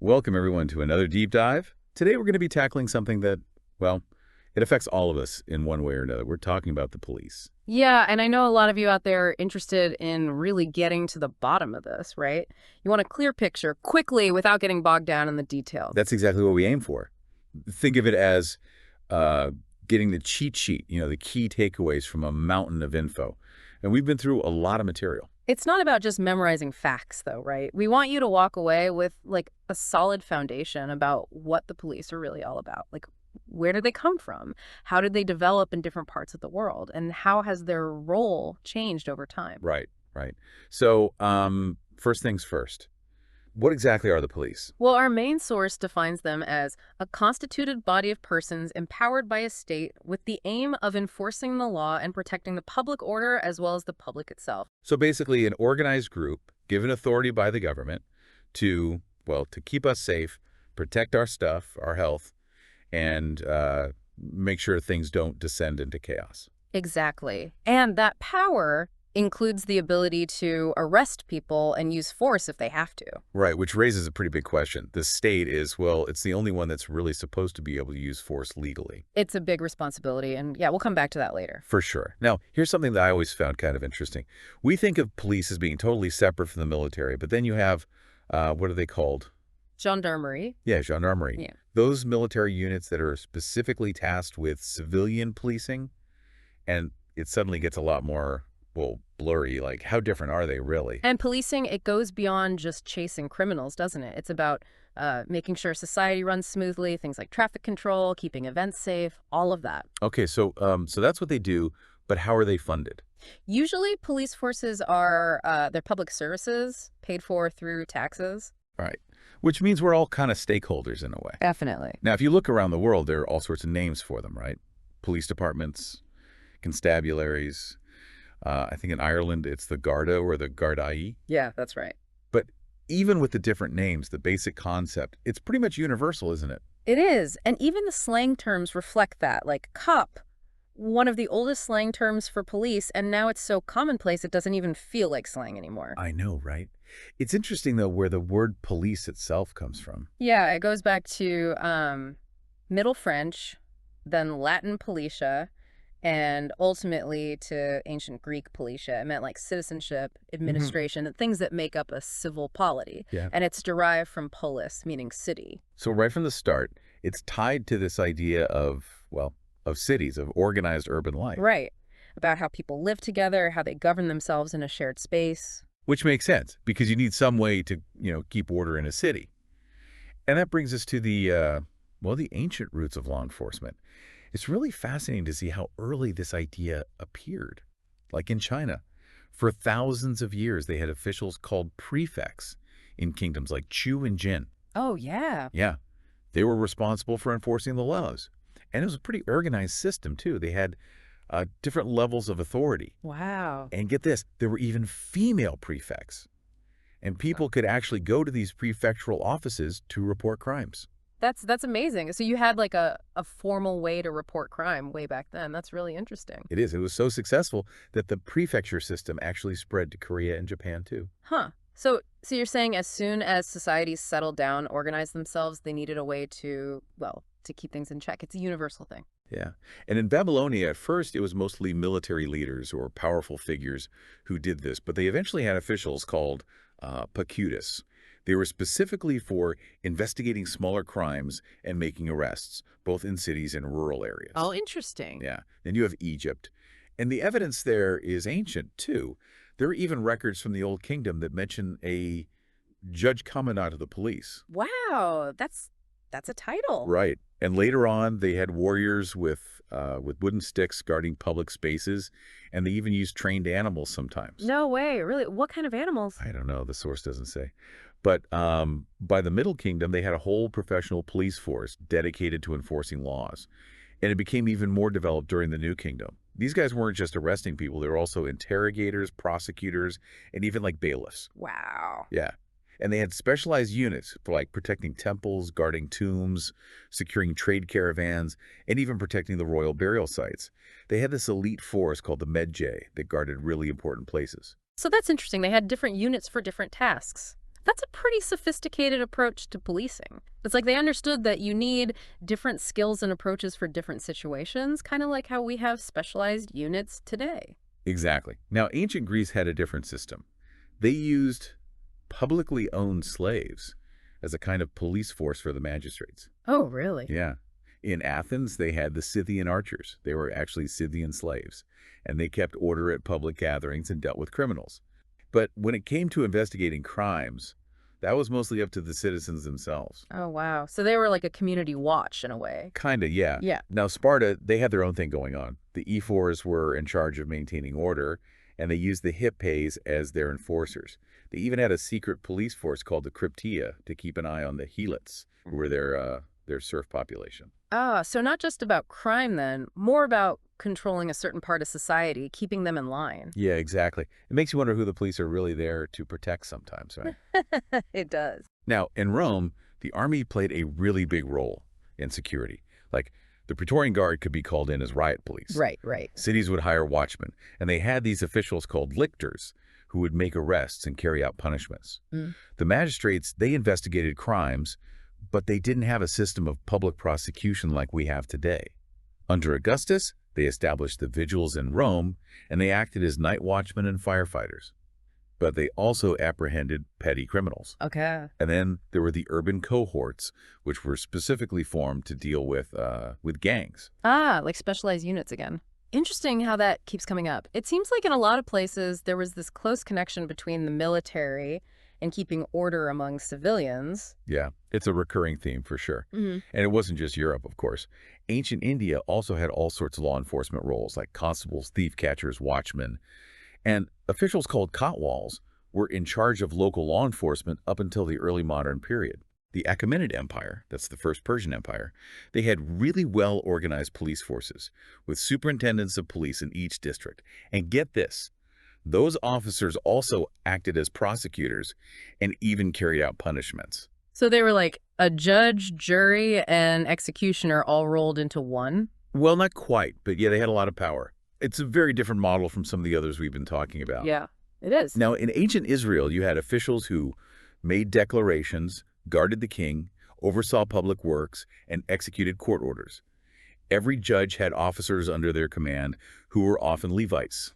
Welcome, everyone, to another deep dive. Today, we're going to be tackling something that, well, it affects all of us in one way or another. We're talking about the police. Yeah, and I know a lot of you out there are interested in really getting to the bottom of this, right? You want a clear picture quickly without getting bogged down in the details. That's exactly what we aim for. Think of it as uh, getting the cheat sheet, the key takeaways from a mountain of info. And we've been through a lot of material. It's not about just memorizing facts, though, right? We want you to walk away with like a solid foundation about what the police are really all about. Like, where did they come from? How did they develop in different parts of the world? And how has their role changed over time? Right, right. So, first things first. What exactly are the police? Well, our main source defines them as a constituted body of persons empowered by a state with the aim of enforcing the law and protecting the public order as well as the public itself. So basically, an organized group given authority by the government to, well, to keep us safe, protect our stuff, our health, and make sure things don't descend into chaos. Exactly. And that power includes the ability to arrest people and use force if they have to. Right, which raises a pretty big question. The state is, well, it's the only one that's really supposed to be able to use force legally. It's a big responsibility, and yeah, we'll come back to that later. For sure. Now, here's something that I always found kind of interesting. We think of police as being totally separate from the military, but then you have, what are they called? Gendarmerie. Yeah, gendarmerie. Yeah. Those military units that are specifically tasked with civilian policing, and it suddenly gets a lot more, well, blurry. Like, how different are they really? And policing, it goes beyond just chasing criminals, doesn't it? It's about making sure society runs smoothly, things like traffic control, keeping events safe, all of that. Okay, so that's what they do, but how are they funded? Usually, police forces are they're public services paid for through taxes. Right. Which means we're all kind of stakeholders in a way. Definitely. Now, if you look around the world, there are all sorts of names for them, right? Police departments, constabularies. I think in Ireland, it's the Garda or the Gardaí. Yeah, that's right. But even with the different names, the basic concept, it's pretty much universal, isn't it? It is. And even the slang terms reflect that, like cop, one of the oldest slang terms for police, and now it's so commonplace it doesn't even feel like slang anymore. I know, right? It's interesting, though, where the word police itself comes from. Yeah, it goes back to Middle French, then Latin policia, and ultimately to ancient Greek policia. It meant like citizenship, administration, the things that make up a civil polity. Yeah. And it's derived from polis, meaning city. So right from the start, it's tied to this idea of, well, of cities, of organized urban life. Right. About how people live together, how they govern themselves in a shared space. Which makes sense, because you need some way to, keep order in a city. And that brings us to the ancient roots of law enforcement. It's really fascinating to see how early this idea appeared. Like in China, for thousands of years, they had officials called prefects in kingdoms like Chu and Jin. Oh, yeah. Yeah, they were responsible for enforcing the laws. And it was a pretty organized system, too. They had different levels of authority. Wow. And get this, there were even female prefects. And people could actually go to these prefectural offices to report crimes. That's amazing. So you had like a formal way to report crime way back then. That's really interesting. It is. It was so successful that the prefecture system actually spread to Korea and Japan, too. Huh. So you're saying as soon as societies settled down, organized themselves, they needed a way to, well, to keep things in check. It's a universal thing. Yeah. And in Babylonia, at first, it was mostly military leaders or powerful figures who did this, but they eventually had officials called pacutus. They were specifically for investigating smaller crimes and making arrests, both in cities and rural areas. Oh, interesting. Yeah. Then you have Egypt. And the evidence there is ancient, too. There are even records from the Old Kingdom that mention a judge commandant of the police. Wow, that's a title. Right. And later on, they had warriors with wooden sticks guarding public spaces, and they even used trained animals sometimes. No way. Really? What kind of animals? I don't know. The source doesn't say. But by the Middle Kingdom, they had a whole professional police force dedicated to enforcing laws. And it became even more developed during the New Kingdom. These guys weren't just arresting people. They were also interrogators, prosecutors, and even like bailiffs. Wow. Yeah. And they had specialized units for like protecting temples, guarding tombs, securing trade caravans, and even protecting the royal burial sites. They had this elite force called the Medjay that guarded really important places. So that's interesting. They had different units for different tasks. That's a pretty sophisticated approach to policing. It's like they understood that you need different skills and approaches for different situations, kind of like how we have specialized units today. Exactly. Now, ancient Greece had a different system. They used publicly owned slaves as a kind of police force for the magistrates. Oh, really? Yeah. In Athens, they had the Scythian archers. They were actually Scythian slaves, and they kept order at public gatherings and dealt with criminals. But when it came to investigating crimes, that was mostly up to the citizens themselves. Oh, wow. So they were like a community watch in a way. Kinda, yeah. Yeah. Now, Sparta, they had their own thing going on. The ephors were in charge of maintaining order, and they used the Hippies as their enforcers. They even had a secret police force called the Cryptia to keep an eye on the Helots, who were their serf population. Ah, so not just about crime then, more about controlling a certain part of society, keeping them in line. Yeah, exactly. It makes you wonder who the police are really there to protect sometimes, right? It does. Now, in Rome, the army played a really big role in security. Like, the Praetorian Guard could be called in as riot police. Right, right. Cities would hire watchmen, and they had these officials called lictors who would make arrests and carry out punishments. Mm. The magistrates, they investigated crimes, but they didn't have a system of public prosecution like we have today. Under Augustus, they established the vigils in Rome, and they acted as night watchmen and firefighters. But they also apprehended petty criminals. Okay. And then there were the urban cohorts, which were specifically formed to deal with gangs. Ah, like specialized units again. Interesting how that keeps coming up. It seems like in a lot of places there was this close connection between the military and keeping order among civilians. Yeah, it's a recurring theme for sure. Hmm. And it wasn't just Europe, of course. Ancient India also had all sorts of law enforcement roles, like constables, thief catchers, watchmen. And officials called kotwals were in charge of local law enforcement up until the early modern period. The Achaemenid Empire, that's the first Persian Empire, they had really well-organized police forces with superintendents of police in each district. And get this, those officers also acted as prosecutors and even carried out punishments. So they were like a judge, jury, and executioner all rolled into one? Well, not quite, but yeah, they had a lot of power. It's a very different model from some of the others we've been talking about. Yeah, it is. Now, in ancient Israel, you had officials who made declarations, guarded the king, oversaw public works, and executed court orders. Every judge had officers under their command who were often Levites.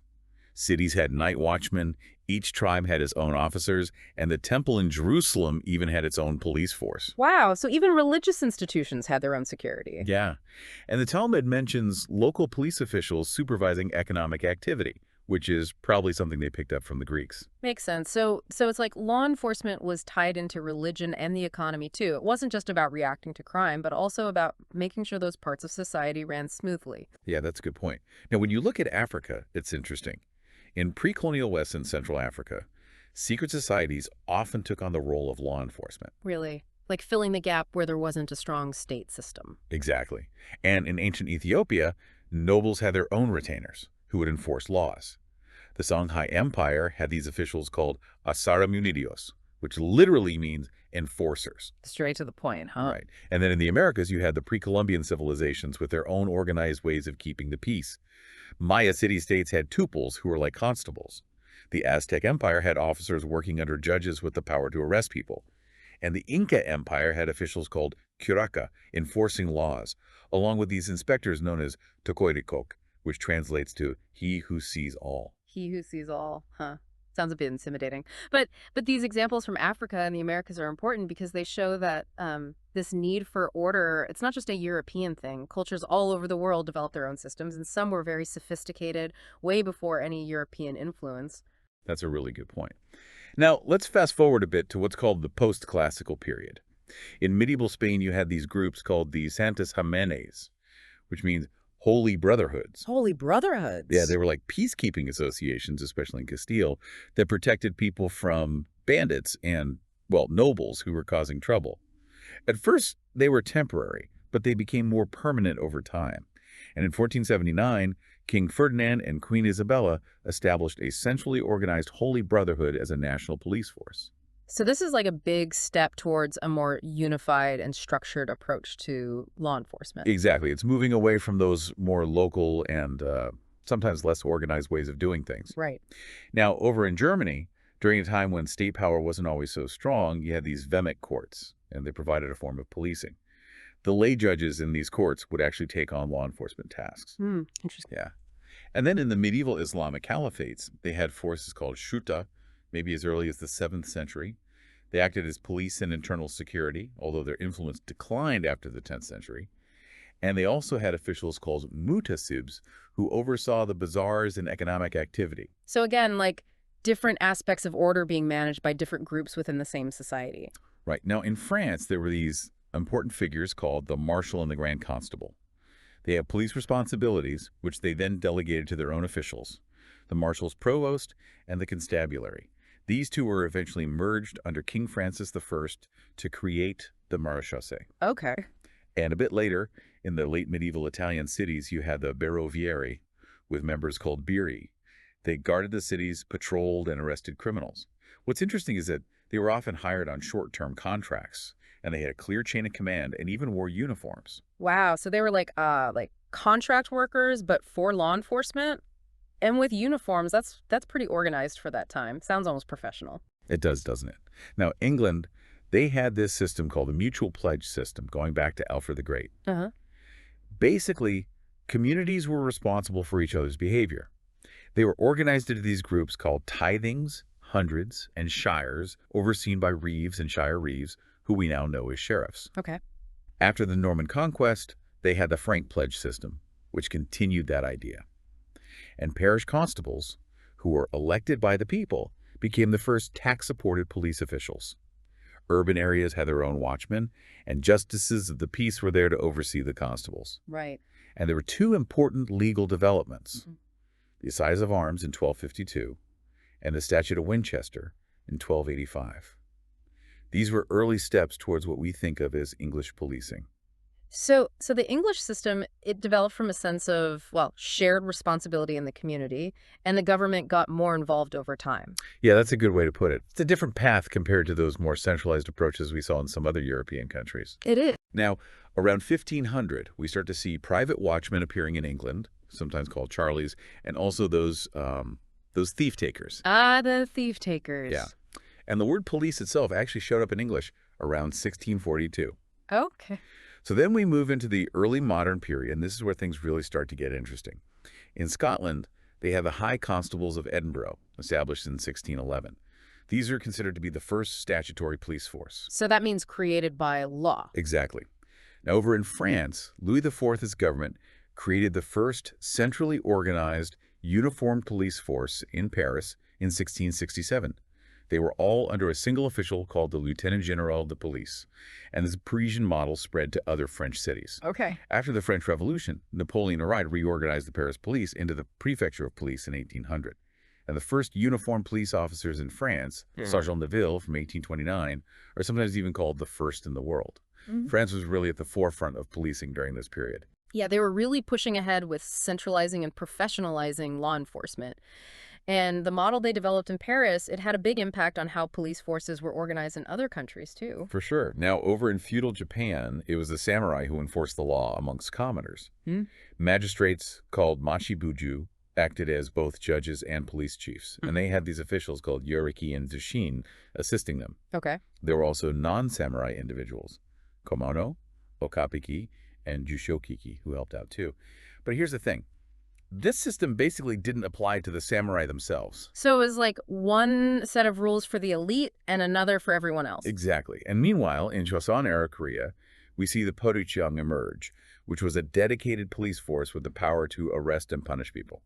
Cities had night watchmen, each tribe had its own officers, and the temple in Jerusalem even had its own police force. Wow, so even religious institutions had their own security. Yeah, and the Talmud mentions local police officials supervising economic activity, which is probably something they picked up from the Greeks. Makes sense. So it's like law enforcement was tied into religion and the economy too. It wasn't just about reacting to crime, but also about making sure those parts of society ran smoothly. Yeah, that's a good point. Now, when you look at Africa, it's interesting. In pre-colonial West and Central Africa, secret societies often took on the role of law enforcement. Really. Like filling the gap where there wasn't a strong state system. Exactly. And in ancient Ethiopia, nobles had their own retainers who would enforce laws. The Songhai Empire had these officials called Asara Munidios, which literally means enforcers. Straight to the point, huh? Right. And then in the Americas, you had the pre-Columbian civilizations with their own organized ways of keeping the peace. Maya city-states had tupels who were like constables. The Aztec Empire had officers working under judges with the power to arrest people. And the Inca Empire had officials called curaca, enforcing laws, along with these inspectors known as tocoiricoc, which translates to he who sees all. He who sees all, huh? Sounds a bit intimidating. But these examples from Africa and the Americas are important because they show that this need for order, it's not just a European thing. Cultures all over the world developed their own systems, and some were very sophisticated way before any European influence. That's a really good point. Now, let's fast forward a bit to what's called the post-classical period. In medieval Spain, you had these groups called the Santas Jimenez, which means holy brotherhoods. Holy brotherhoods. Yeah, they were like peacekeeping associations, especially in Castile, that protected people from bandits and, well, nobles who were causing trouble. At first, they were temporary, but they became more permanent over time. And in 1479, King Ferdinand and Queen Isabella established a centrally organized Holy Brotherhood as a national police force. So this is like a big step towards a more unified and structured approach to law enforcement. Exactly. It's moving away from those more local and sometimes less organized ways of doing things. Right. Now, over in Germany, During a time when state power wasn't always so strong, you had these vehmet courts, and they provided a form of policing. The lay judges in these courts would actually take on law enforcement tasks. Interesting. Yeah. And then in the medieval Islamic caliphates, they had forces called shuta, maybe as early as the 7th century. They acted as police and internal security, although their influence declined after the 10th century. And they also had officials called mutasibs, who oversaw the bazaars and economic activity. So again, like different aspects of order being managed by different groups within the same society. Right. Now, in France, there were these important figures called the Marshal and the Grand Constable. They had police responsibilities, which they then delegated to their own officials, the Marshal's Provost and the Constabulary. These two were eventually merged under King Francis I to create the Maréchaussée. Okay. And a bit later, in the late medieval Italian cities, you had the Barovieri, with members called Biri. They guarded the cities, patrolled, and arrested criminals. What's interesting is that they were often hired on short-term contracts, and they had a clear chain of command and even wore uniforms. Wow. So they were like contract workers, but for law enforcement and with uniforms. That's pretty organized for that time. Sounds almost professional. It does, doesn't it? Now, England, they had this system called the Mutual Pledge System, going back to Alfred the Great. Uh-huh. Basically, communities were responsible for each other's behavior. They were organized into these groups called tithings, hundreds, and shires, overseen by reeves and shire reeves, who we now know as sheriffs. Okay. After the Norman conquest, they had the Frank Pledge System, which continued that idea. And parish constables, who were elected by the people, became the first tax-supported police officials. Urban areas had their own watchmen, and justices of the peace were there to oversee the constables. Right. And there were two important legal developments: the Assize of Arms in 1252 and the Statute of Winchester in 1285. These were early steps towards what we think of as English policing. So the English system, it developed from a sense of, well, shared responsibility in the community, and the government got more involved over time. Yeah, that's a good way to put it. It's a different path compared to those more centralized approaches we saw in some other European countries. It is. Now, around 1500, we start to see private watchmen appearing in England, sometimes called Charlies, and also those thief takers. Ah, the thief takers. Yeah. And the word police itself actually showed up in English around 1642. Okay. So then we move into the early modern period, and this is where things really start to get interesting. In Scotland, they have the High Constables of Edinburgh, established in 1611. These are considered to be the first statutory police force. So that means created by law. Exactly. Now, over in France, Louis XIV's government created the first centrally organized, uniformed police force in Paris in 1667. They were all under a single official called the Lieutenant General de Police, and this Parisian model spread to other French cities. Okay. After the French Revolution, Napoleon arrived, reorganized the Paris police into the Prefecture of Police in 1800. And the first uniformed police officers in France, Sergeant de Ville from 1829, are sometimes even called the first in the world. France was really at the forefront of policing during this period. Yeah, they were really pushing ahead with centralizing and professionalizing law enforcement. And the model they developed in Paris, it had a big impact on how police forces were organized in other countries, too. For sure. Now, over in feudal Japan, it was the samurai who enforced the law amongst commoners. Magistrates called machibuju acted as both judges and police chiefs, and they had these officials called yoriki and zushin assisting them. Okay. There were also non-samurai individuals, komono, okapiki, and jushokiki, who helped out too. But here's the thing. This system basically didn't apply to the samurai themselves. So it was like one set of rules for the elite and another for everyone else. Exactly. And meanwhile, in Joseon-era Korea, we see the Porucheong emerge, which was a dedicated police force with the power to arrest and punish people.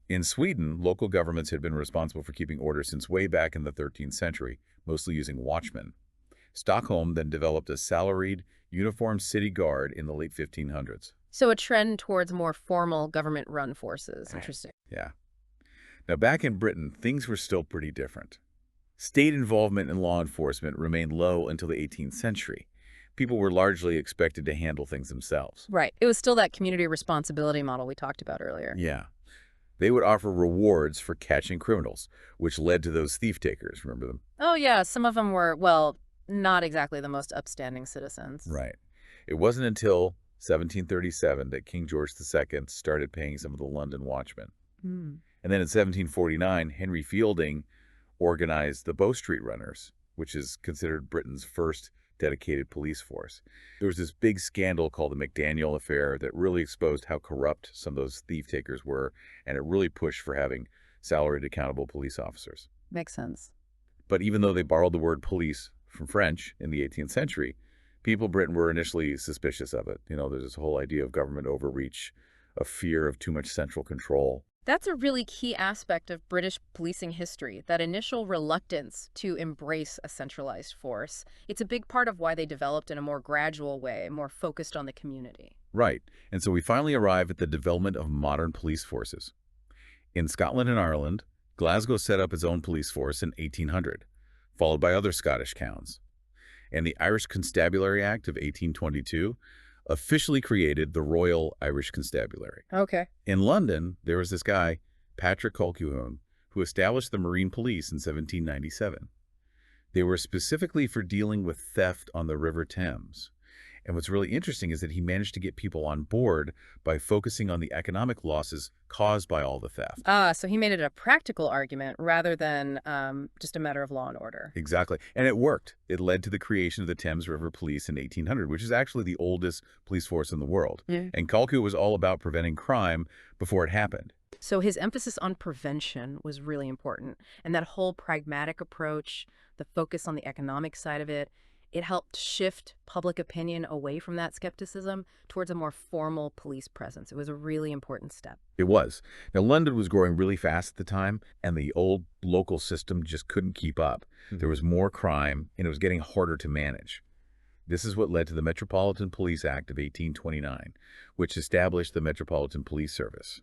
In Sweden, local governments had been responsible for keeping order since way back in the 13th century, mostly using watchmen. Stockholm then developed a salaried, uniformed city guard in the late 1500s. So a trend towards more formal government-run forces. Interesting. Yeah. Now, back in Britain, things were still pretty different. State involvement in law enforcement remained low until the 18th century. People were largely expected to handle things themselves. Right. It was still that community responsibility model we talked about earlier. Yeah. They would offer rewards for catching criminals, which led to those thief takers. Remember them? Oh, yeah. Some of them were, well, not exactly the most upstanding citizens. Right. It wasn't until 1737 that King George II started paying some of the London watchmen. And then in 1749, Henry Fielding organized the Bow Street Runners, which is considered Britain's first dedicated police force. There was this big scandal called the McDaniel Affair that really exposed how corrupt some of those thief takers were, and it really pushed for having salaried accountable police officers. Makes sense. But even though they borrowed the word police from French in the 18th century, people in Britain were initially suspicious of it. There's this whole idea of government overreach, a fear of too much central control. That's a really key aspect of British policing history, that initial reluctance to embrace a centralized force. It's a big part of why they developed in a more gradual way, more focused on the community. Right. And so we finally arrive at the development of modern police forces. In Scotland and Ireland, Glasgow set up its own police force in 1800, followed by other Scottish towns. And the Irish Constabulary Act of 1822 officially created the Royal Irish Constabulary. Okay. In London, there was this guy, Patrick Colquhoun, who established the Marine Police in 1797. They were specifically for dealing with theft on the River Thames. And what's really interesting is that he managed to get people on board by focusing on the economic losses caused by all the theft. So he made it a practical argument rather than just a matter of law and order. Exactly. And it worked. It led to the creation of the Thames River Police in 1800, which is actually the oldest police force in the world. Yeah. And Colquhoun was all about preventing crime before it happened. So his emphasis on prevention was really important. And that whole pragmatic approach, the focus on the economic side of it, it helped shift public opinion away from that skepticism towards a more formal police presence. It was a really important step. It was. Now, London was growing really fast at the time, and the old local system just couldn't keep up. There was more crime, and it was getting harder to manage. This is what led to the Metropolitan Police Act of 1829, which established the Metropolitan Police Service.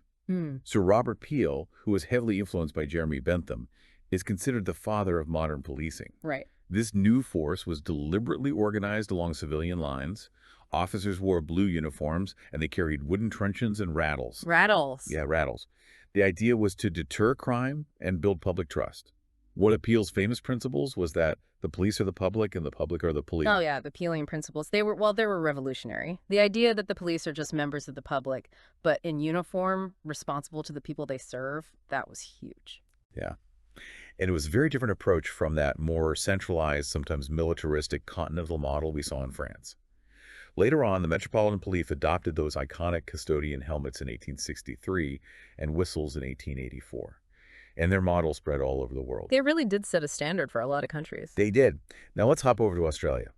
Sir Robert Peel, who was heavily influenced by Jeremy Bentham, is considered the father of modern policing. Right. This new force was deliberately organized along civilian lines. Officers wore blue uniforms, and they carried wooden truncheons and rattles. Rattles. Yeah, rattles. The idea was to deter crime and build public trust. One of Peel's famous principles was that the police are the public and the public are the police. Oh, yeah, the Peelian principles. They were revolutionary. The idea that the police are just members of the public, but in uniform, responsible to the people they serve, that was huge. Yeah. And it was a very different approach from that more centralized, sometimes militaristic continental model we saw in France. Later on, the Metropolitan Police adopted those iconic custodian helmets in 1863 and whistles in 1884. And their model spread all over the world. They really did set a standard for a lot of countries. They did. Now let's hop over to Australia.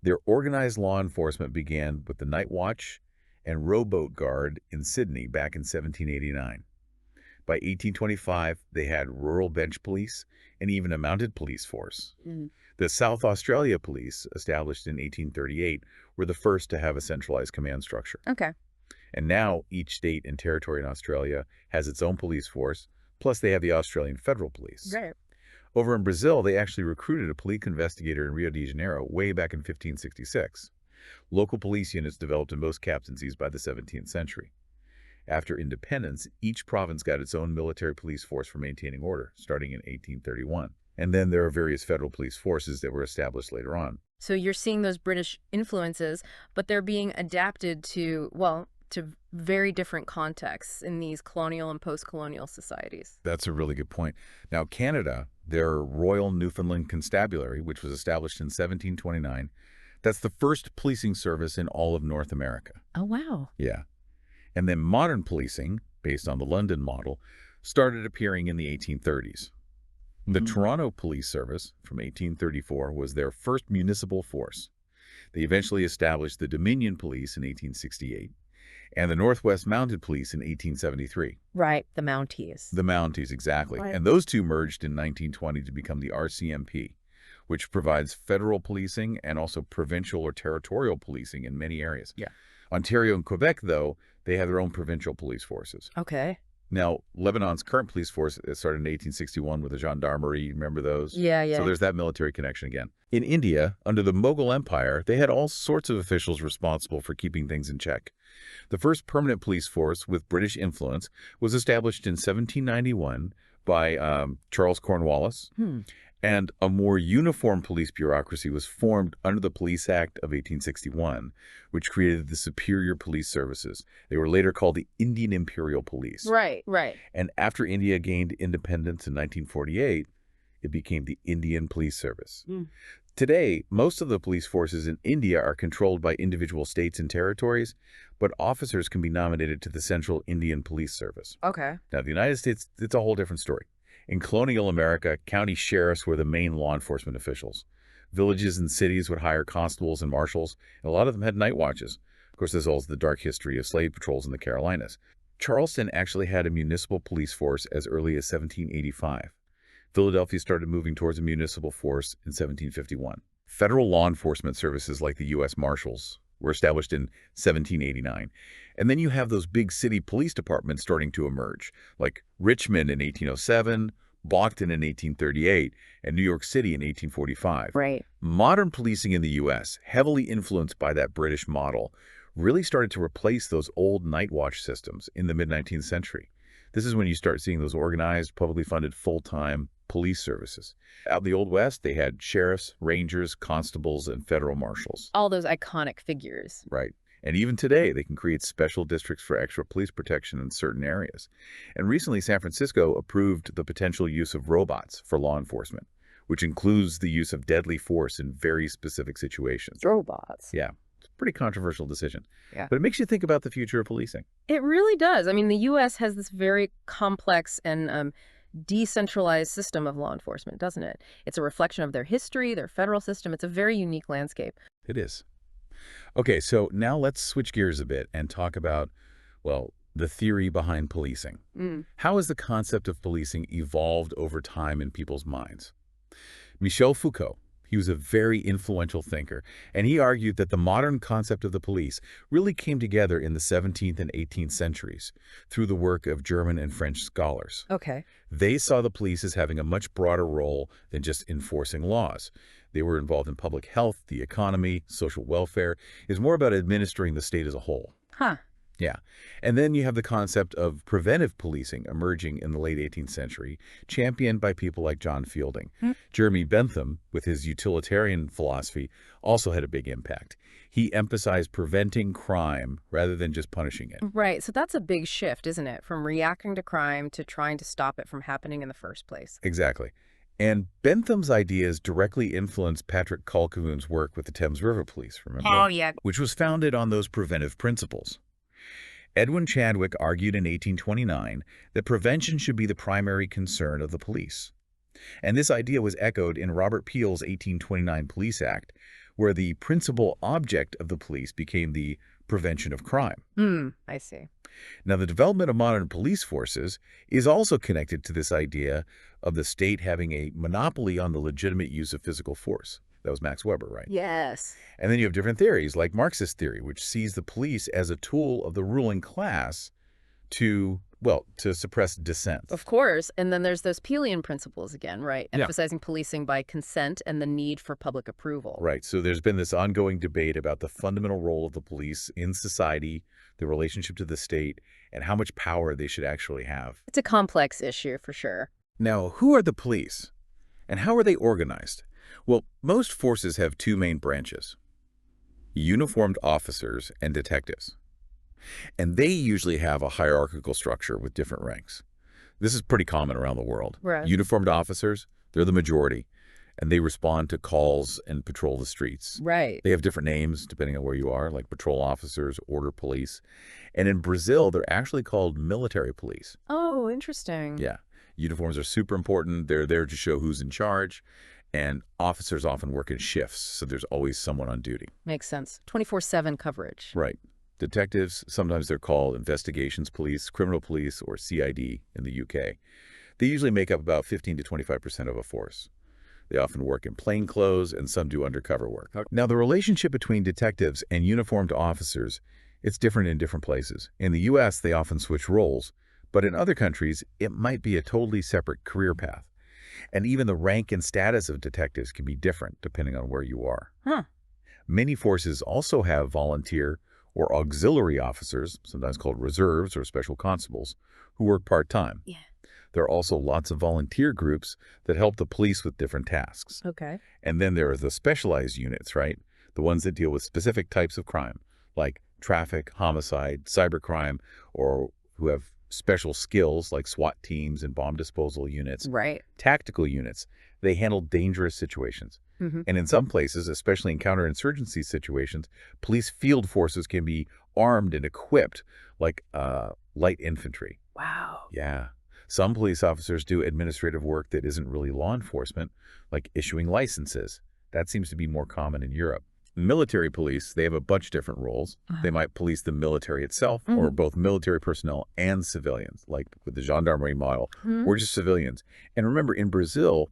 Their organized law enforcement began with the Night Watch and Rowboat Guard in Sydney back in 1789. By 1825, they had rural bench police and even a mounted police force. The South Australia Police, established in 1838, were the first to have a centralized command structure. Okay. And now each state and territory in Australia has its own police force, plus they have the Australian Federal Police. Right. Over in Brazil, they actually recruited a police investigator in Rio de Janeiro way back in 1566. Local police units developed in most captaincies by the 17th century. After independence, each province got its own military police force for maintaining order, starting in 1831. And then there are various federal police forces that were established later on. So you're seeing those British influences, but they're being adapted to, well, to very different contexts in these colonial and post-colonial societies. That's a really good point. Now, Canada, their Royal Newfoundland Constabulary, which was established in 1729, that's the first policing service in all of North America. Oh, wow. Yeah. And then modern policing, based on the London model, started appearing in the 1830s. The Toronto Police Service from 1834 was their first municipal force. They eventually established the Dominion Police in 1868 and the Northwest Mounted Police in 1873. Right, the Mounties. The Mounties, exactly. Right. And those two merged in 1920 to become the RCMP, which provides federal policing and also provincial or territorial policing in many areas. Yeah. Ontario and Quebec, though, they have their own provincial police forces. Okay. Now, Lebanon's current police force started in 1861 with the gendarmerie. Remember those? Yeah, yeah. So there's that military connection again. In India, under the Mughal Empire, they had all sorts of officials responsible for keeping things in check. The first permanent police force with British influence was established in 1791 by Charles Cornwallis. And a more uniform police bureaucracy was formed under the Police Act of 1861, which created the Superior Police Services. They were later called the Indian Imperial Police. Right, right. And after India gained independence in 1948, it became the Indian Police Service. Today, most of the police forces in India are controlled by individual states and territories, but officers can be nominated to the Central Indian Police Service. Okay. Now, the United States, it's a whole different story. In colonial America, county sheriffs were the main law enforcement officials. Villages and cities would hire constables and marshals, and a lot of them had night watches. Of course, there's also the dark history of slave patrols in the Carolinas. Charleston actually had a municipal police force as early as 1785. Philadelphia started moving towards a municipal force in 1751. Federal law enforcement services like the U.S. Marshals were established in 1789. And then you have those big city police departments starting to emerge, like Richmond in 1807, Boston in 1838, and New York City in 1845. Right. Modern policing in the U.S., heavily influenced by that British model, really started to replace those old night watch systems in the mid-19th century. This is when you start seeing those organized, publicly funded, full-time police services. Out in the Old West, they had sheriffs, rangers, constables, and federal marshals. All those iconic figures. Right. And even today, they can create special districts for extra police protection in certain areas. And recently, San Francisco approved the potential use of robots for law enforcement, which includes the use of deadly force in very specific situations. Robots. Yeah. It's a pretty controversial decision. Yeah. But it makes you think about the future of policing. It really does. I mean, the U.S. has this very complex and decentralized system of law enforcement, doesn't it? It's a reflection of their history, their federal system. It's a very unique landscape. It is. Okay, so now let's switch gears a bit and talk about, well, the theory behind policing. How has the concept of policing evolved over time in people's minds? Michel Foucault, he was a very influential thinker, and he argued that the modern concept of the police really came together in the 17th and 18th centuries through the work of German and French scholars. Okay. They saw the police as having a much broader role than just enforcing laws. They were involved in public health, the economy, social welfare. It was more about administering the state as a whole. Huh. Yeah. And then you have the concept of preventive policing emerging in the late 18th century, championed by people like John Fielding. Jeremy Bentham, with his utilitarian philosophy, also had a big impact. He emphasized preventing crime rather than just punishing it. Right. So that's a big shift, isn't it? From reacting to crime to trying to stop it from happening in the first place. Exactly. And Bentham's ideas directly influenced Patrick Colquhoun's work with the Thames River Police, remember? Oh, yeah. Which was founded on those preventive principles. Edwin Chadwick argued in 1829 that prevention should be the primary concern of the police. And this idea was echoed in Robert Peel's 1829 Police Act, where the principal object of the police became the prevention of crime. I see. Now, the development of modern police forces is also connected to this idea of the state having a monopoly on the legitimate use of physical force. That was Max Weber, right? Yes. And then you have different theories, like Marxist theory, which sees the police as a tool of the ruling class to suppress dissent. Of course. And then there's those Peelian principles again, right? Yeah. Emphasizing policing by consent and the need for public approval. Right. So there's been this ongoing debate about the fundamental role of the police in society, the relationship to the state, and how much power they should actually have. It's a complex issue for sure. Now, who are the police? And how are they organized? Well, most forces have two main branches: uniformed officers and detectives. And they usually have a hierarchical structure with different ranks. This is pretty common around the world. Right. Uniformed officers, they're the majority, and they respond to calls and patrol the streets. Right. They have different names depending on where you are, like patrol officers, order police. And in Brazil, they're actually called military police. Oh, interesting. Yeah. Uniforms are super important. They're there to show who's in charge. And officers often work in shifts, so there's always someone on duty. Makes sense. 24/7 coverage. Right. Detectives, sometimes they're called investigations police, criminal police, or CID in the UK. They usually make up about 15 to 25% of a force. They often work in plain clothes, and some do undercover work. Now, the relationship between detectives and uniformed officers, it's different in different places. In the U.S., they often switch roles, but in other countries, it might be a totally separate career path. And even the rank and status of detectives can be different depending on where you are. Huh. Many forces also have volunteer or auxiliary officers, sometimes called reserves or special constables, who work part-time. Yeah. There are also lots of volunteer groups that help the police with different tasks. Okay. And then there are the specialized units, right? The ones that deal with specific types of crime, like traffic, homicide, cybercrime, or who have special skills like SWAT teams and bomb disposal units, Right. tactical units. They handle dangerous situations. Hmm. And in some places, especially in counterinsurgency situations, police field forces can be armed and equipped like light infantry. Wow. Yeah. Some police officers do administrative work that isn't really law enforcement, like issuing licenses. That seems to be more common in Europe. Military police, they have a bunch of different roles. They might police the military itself, or Mhm. both military personnel and civilians, like with the gendarmerie model, Mhm. or just civilians. And remember, in Brazil,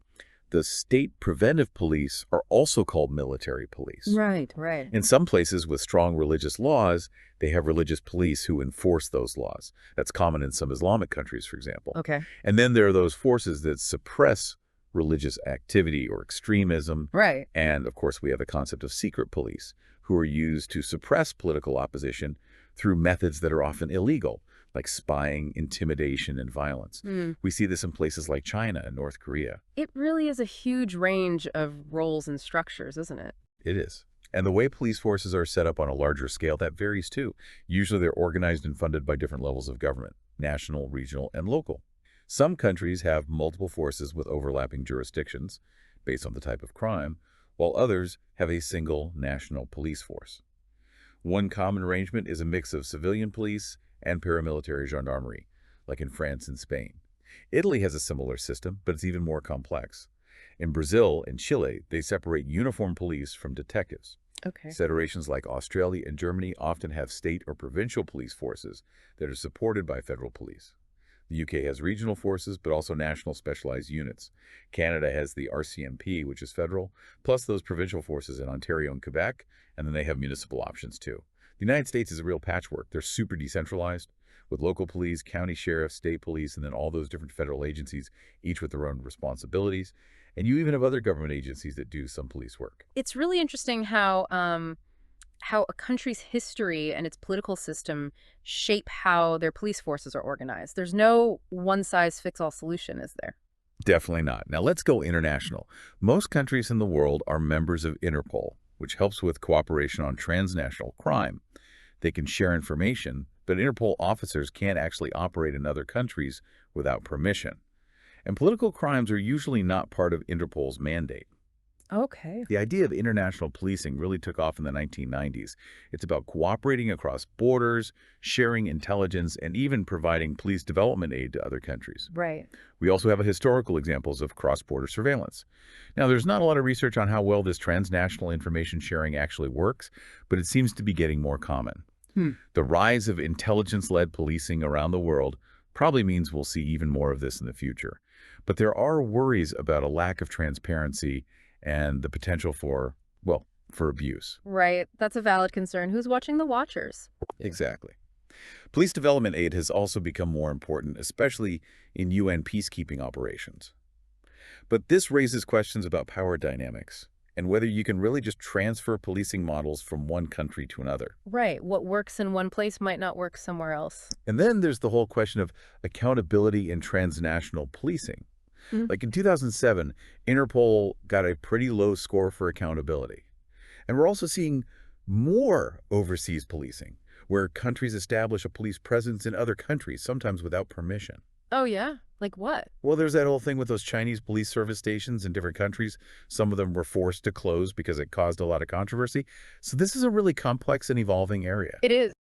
the state preventive police are also called military police. Right, right. In some places with strong religious laws, they have religious police who enforce those laws. That's common in some Islamic countries, for example. Okay. And then there are those forces that suppress religious activity or extremism. Right. And of course, we have the concept of secret police, who are used to suppress political opposition through methods that are often illegal, like spying, intimidation, and violence. Hmm. We see this in places like China and North Korea. It really is a huge range of roles and structures, isn't it? It is. And the way police forces are set up on a larger scale, that varies too. Usually they're organized and funded by different levels of government, national, regional, and local. Some countries have multiple forces with overlapping jurisdictions based on the type of crime, while others have a single national police force. One common arrangement is a mix of civilian police and paramilitary gendarmerie, like in France and Spain. Italy has a similar system, but it's even more complex. In Brazil and Chile, they separate uniformed police from detectives. Okay. Federations like Australia and Germany often have state or provincial police forces that are supported by federal police. The UK has regional forces, but also national specialized units. Canada has the RCMP, which is federal, plus those provincial forces in Ontario and Quebec, and then they have municipal options too. The United States is a real patchwork. They're super decentralized, with local police, county sheriffs, state police, and then all those different federal agencies, each with their own responsibilities. And you even have other government agencies that do some police work. It's really interesting how a country's history and its political system shape how their police forces are organized. There's no one-size-fits-all solution, is there? Definitely not. Now let's go international. Most countries in the world are members of Interpol, which helps with cooperation on transnational crime. They can share information, but Interpol officers can't actually operate in other countries without permission. And political crimes are usually not part of Interpol's mandate. Okay. The idea of international policing really took off in the 1990s. It's about cooperating across borders, sharing intelligence, and even providing police development aid to other countries. Right. We also have historical examples of cross-border surveillance. Now, there's not a lot of research on how well this transnational information sharing actually works, but it seems to be getting more common. The rise of intelligence-led policing around the world probably means we'll see even more of this in the future. But there are worries about a lack of transparency and the potential for, well, for abuse. Right. That's a valid concern. Who's watching the watchers? Exactly. Police development aid has also become more important, especially in UN peacekeeping operations. But this raises questions about power dynamics and whether you can really just transfer policing models from one country to another. Right. What works in one place might not work somewhere else. And then there's the whole question of accountability in transnational policing. Like in 2007, Interpol got a pretty low score for accountability. And we're also seeing more overseas policing, where countries establish a police presence in other countries, sometimes without permission. Oh, yeah? Like what? Well, there's that whole thing with those Chinese police service stations in different countries. Some of them were forced to close because it caused a lot of controversy. So this is a really complex and evolving area. It is.